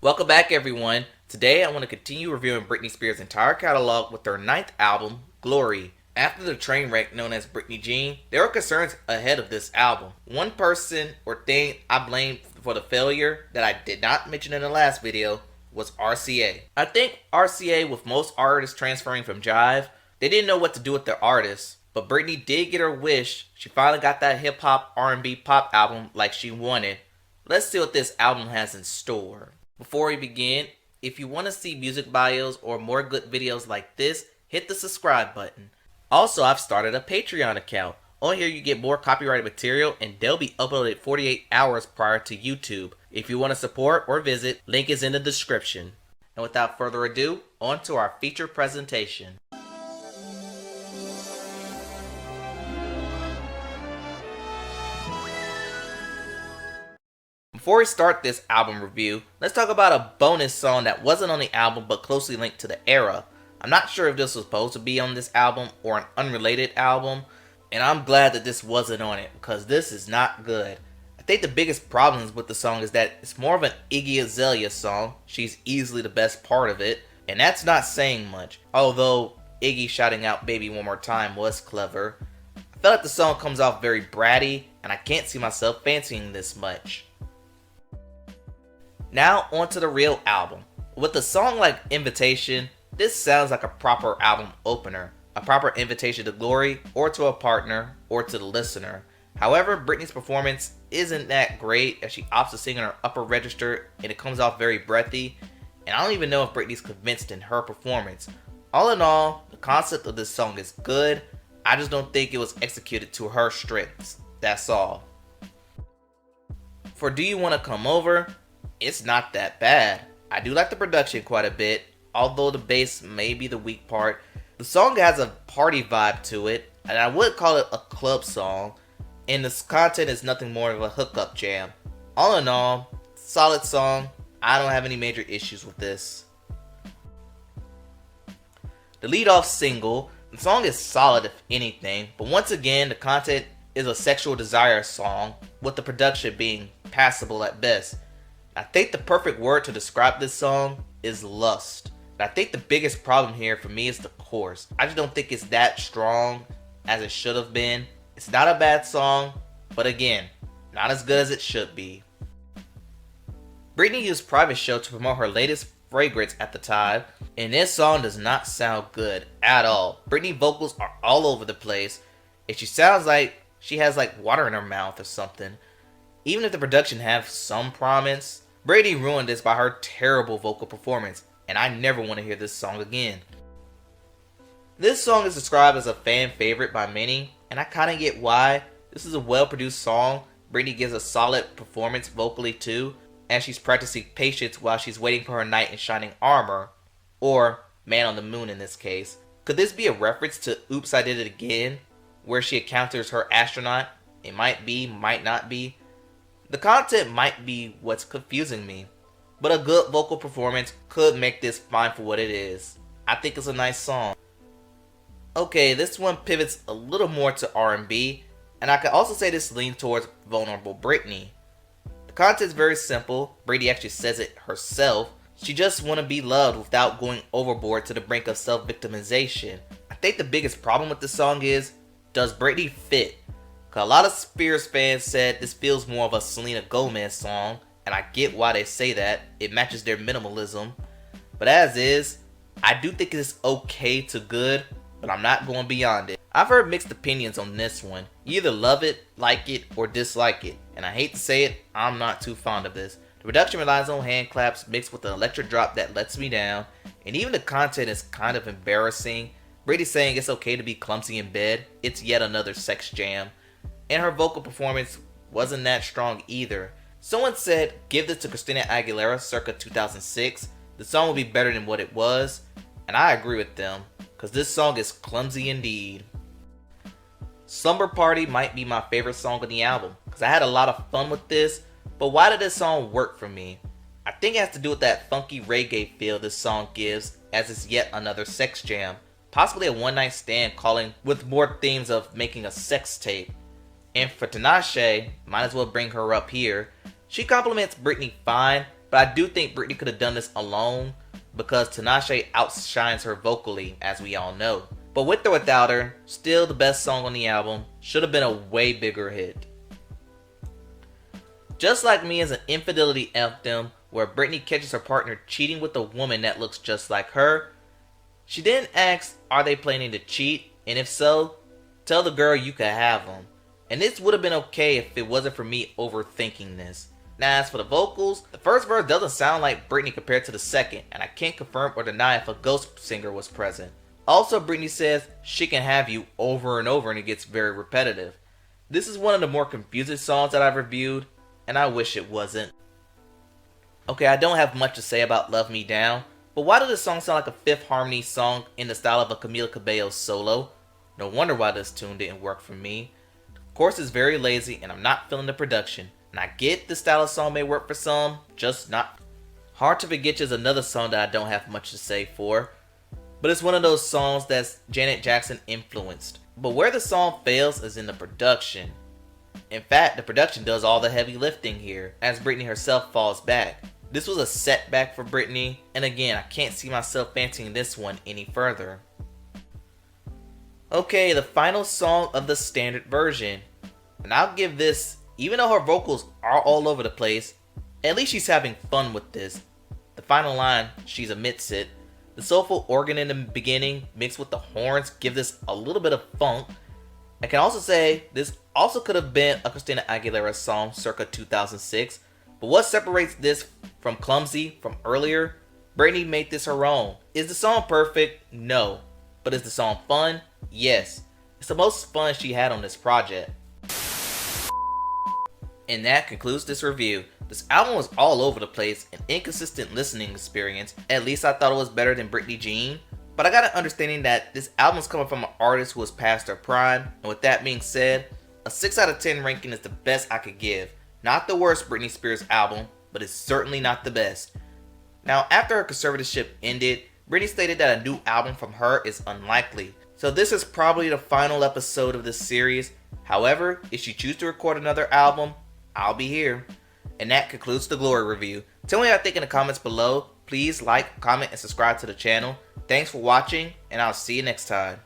Welcome back, everyone. Today I want to continue reviewing Britney Spears' entire catalog with her ninth album, Glory. After the train wreck known as Britney Jean, there were concerns ahead of this album. One person or thing I blamed for the failure that I did not mention in the last video was RCA. I think RCA, with most artists transferring from Jive, they didn't know what to do with their artists. But Britney did get her wish. She finally got that hip hop, R&B, pop album like she wanted. Let's see what this album has in store. Before we begin, if you want to see music bios or more good videos like this, hit the subscribe button. Also, I've started a Patreon account. On here you get more copyrighted material and they'll be uploaded 48 hours prior to YouTube. If you want to support or visit, link is in the description. And without further ado, on to our feature presentation. Before we start this album review, let's talk about a bonus song that wasn't on the album but closely linked to the era. I'm not sure if this was supposed to be on this album or an unrelated album, and I'm glad that this wasn't on it because this is not good. I think the biggest problems with the song is that it's more of an Iggy Azalea song. She's easily the best part of it, and that's not saying much. Although Iggy shouting out Baby One More Time was clever, I feel like the song comes off very bratty, and I can't see myself fancying this much. Now onto the real album. With a song like Invitation, this sounds like a proper album opener, a proper invitation to glory, or to a partner, or to the listener. However, Britney's performance isn't that great as she opts to sing in her upper register and it comes off very breathy, and I don't even know if Britney's convinced in her performance. All in all, the concept of this song is good, I just don't think it was executed to her strengths. That's all. For Do You Wanna Come Over, it's not that bad. I do like the production quite a bit, although the bass may be the weak part. The song has a party vibe to it, and I would call it a club song, and the content is nothing more of a hookup jam. All in all, solid song. I don't have any major issues with this. The lead-off single, the song is solid if anything, but once again the content is a sexual desire song, with the production being passable at best. I think the perfect word to describe this song is lust. I think the biggest problem here for me is the chorus. I just don't think it's that strong as it should have been. It's not a bad song, but again, not as good as it should be. Britney used Private Show to promote her latest fragrance at the time, and this song does not sound good at all. Britney vocals are all over the place, and she sounds like she has like water in her mouth or something. Even if the production have some promise, Britney ruined this by her terrible vocal performance, and I never want to hear this song again. This song is described as a fan favorite by many, and I kinda get why. This is a well produced song. Britney gives a solid performance vocally too, and she's practicing patience while she's waiting for her knight in shining armor, or Man on the Moon in this case. Could this be a reference to Oops, I Did It Again, where she encounters her astronaut? It might be, might not be. The content might be what's confusing me, but a good vocal performance could make this fine for what it is. I think it's a nice song. Okay, this one pivots a little more to R&B, and I could also say this leans towards vulnerable Britney. The content is very simple. Britney actually says it herself. She just want to be loved without going overboard to the brink of self-victimization. I think the biggest problem with this song is, does Britney fit? A lot of Spears fans said this feels more of a Selena Gomez song, and I get why they say that. It matches their minimalism. But as is, I do think it's okay to good, but I'm not going beyond it. I've heard mixed opinions on this one. You either love it, like it, or dislike it. And I hate to say it, I'm not too fond of this. The production relies on hand claps mixed with an electric drop that lets me down, and even the content is kind of embarrassing. Britney saying it's okay to be clumsy in bed, it's yet another sex jam. And her vocal performance wasn't that strong either. Someone said, give this to Christina Aguilera circa 2006. The song will be better than what it was. And I agree with them, because this song is clumsy indeed. Slumber Party might be my favorite song on the album, because I had a lot of fun with this. But why did this song work for me? I think it has to do with that funky reggae feel this song gives, as it's yet another sex jam. Possibly a one night stand calling with more themes of making a sex tape. And for Tinashe, might as well bring her up here. She compliments Britney fine, but I do think Britney could have done this alone because Tinashe outshines her vocally, as we all know. But with or without her, still the best song on the album, should have been a way bigger hit. Just Like Me is an infidelity anthem where Britney catches her partner cheating with a woman that looks just like her. She then asks, are they planning to cheat? And if so, tell the girl you could have them. And this would have been okay if it wasn't for me overthinking this. Now as for the vocals, the first verse doesn't sound like Britney compared to the second, and I can't confirm or deny if a ghost singer was present. Also, Britney says she can have you over and over and it gets very repetitive. This is one of the more confusing songs that I've reviewed, and I wish it wasn't. Okay, I don't have much to say about Love Me Down, but why does this song sound like a Fifth Harmony song in the style of a Camila Cabello solo? No wonder why this tune didn't work for me. The chorus is very lazy and I'm not feeling the production. And I get the style of song may work for some, just not. Hard to Forget You is another song that I don't have much to say for. But it's one of those songs that's Janet Jackson influenced. But where the song fails is in the production. In fact, the production does all the heavy lifting here, as Britney herself falls back. This was a setback for Britney, and again, I can't see myself fancying this one any further. Okay, the final song of the standard version. And I'll give this, even though her vocals are all over the place, at least she's having fun with this. The final line, she admits it. The soulful organ in the beginning mixed with the horns give this a little bit of funk. I can also say this also could have been a Christina Aguilera song circa 2006, but what separates this from Clumsy from earlier? Britney made this her own. Is the song perfect? No. But is the song fun? Yes. It's the most fun she had on this project. And that concludes this review. This album was all over the place, an inconsistent listening experience. At least I thought it was better than Britney Jean. But I got an understanding that this album is coming from an artist who was past their prime. And with that being said, a 6 out of 10 ranking is the best I could give. Not the worst Britney Spears album, but it's certainly not the best. Now, after her conservatorship ended, Britney stated that a new album from her is unlikely. So this is probably the final episode of this series. However, if she chooses to record another album, I'll be here. And that concludes the Glory review. Tell me what you think in the comments below. Please like, comment, and subscribe to the channel. Thanks for watching, and I'll see you next time.